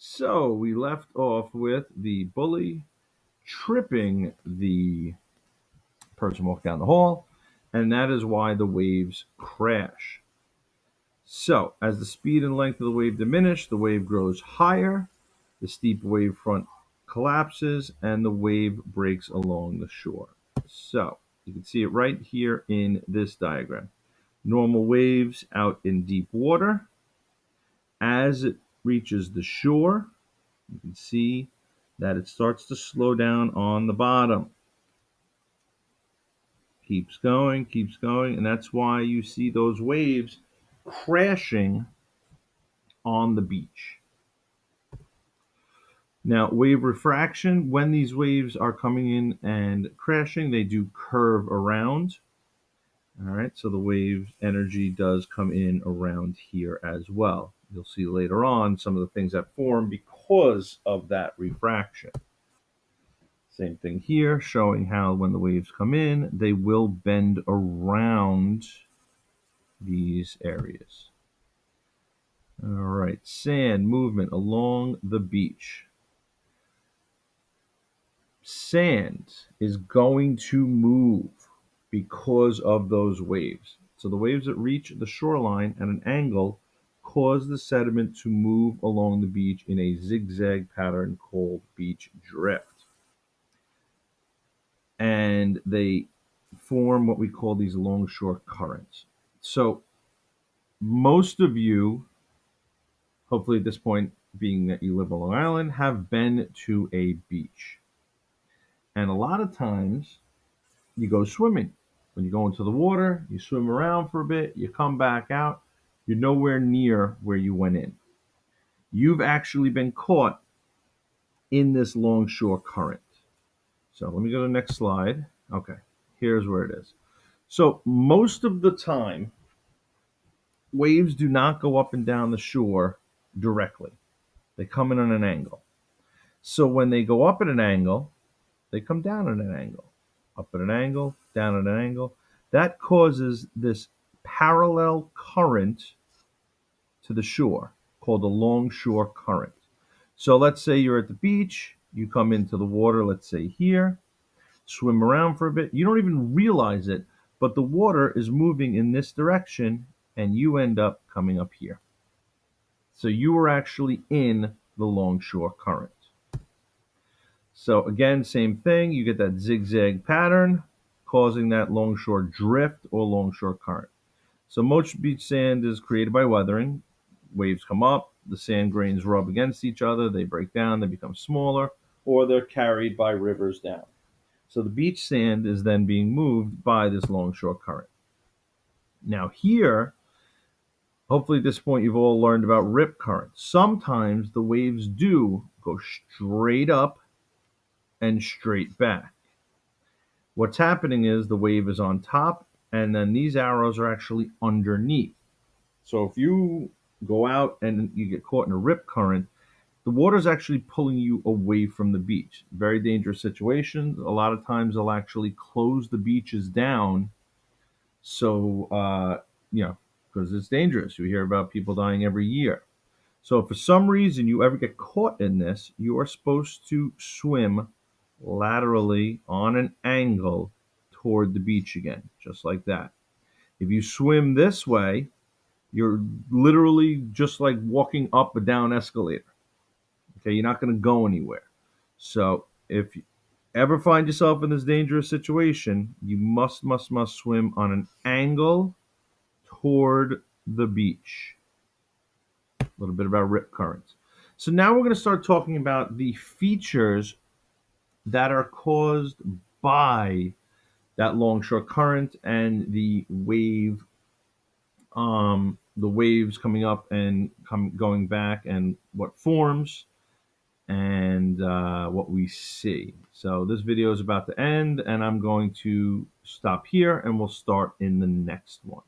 So we left off with the bully tripping the person walking down the hall, and that is why the waves crash. So as the speed and length of the wave diminish, the wave grows higher, the steep wave front collapses, and the wave breaks along the shore. So you can see it right here in this diagram. Normal waves out in deep water. As it reaches the shore, you can see that it starts to slow down on the bottom. Keeps going, and that's why you see those waves crashing on the beach. Now, wave refraction, when these waves are coming in and crashing, they do curve around. All right, so the wave energy does come in around here as well. You'll see later on some of the things that form because of that refraction. Same thing here, showing how when the waves come in, they will bend around these areas. All right, sand movement along the beach. Sand is going to move because of those waves. So the waves that reach the shoreline at an angle cause the sediment to move along the beach in a zigzag pattern called beach drift. And they form what we call these longshore currents. So most of you, hopefully at this point, being that you live on Long Island, have been to a beach. And a lot of times you go swimming. When you go into the water, you swim around for a bit, you come back out, you're nowhere near where you went in. You've actually been caught in this longshore current. So let me go to the next slide. Okay, here's where it is. So most of the time, waves do not go up and down the shore directly. They come in on an angle. So when they go up at an angle, they come down at an angle. Up at an angle, down at an angle. That causes this parallel current to the shore called a longshore current. So let's say you're at the beach, you come into the water, let's say here, swim around for a bit. You don't even realize it, but the water is moving in this direction and you end up coming up here. So you were actually in the longshore current. So again, same thing. You get that zigzag pattern causing that longshore drift or longshore current. So most beach sand is created by weathering. Waves come up, the sand grains rub against each other, they break down, they become smaller, or they're carried by rivers down. So the beach sand is then being moved by this longshore current. Now here, hopefully at this point you've all learned about rip currents. Sometimes the waves do go straight up and straight back. What's happening is the wave is on top, and then these arrows are actually underneath. So if you go out and you get caught in a rip current, the water is actually pulling you away from the beach. Very dangerous situation. A lot of times they'll actually close the beaches down. So, because it's dangerous. You hear about people dying every year. So if for some reason you ever get caught in this, you are supposed to swim laterally on an angle toward the beach again, just like that. If you swim this way, you're literally just like walking up a down escalator. Okay, you're not going to go anywhere. So if you ever find yourself in this dangerous situation, you must swim on an angle toward the beach. A little bit about rip currents. So now we're going to start talking about the features that are caused by that longshore current and the waves coming up and going back, and what forms and what we see. So this video is about to end, and I'm going to stop here, and we'll start in the next one.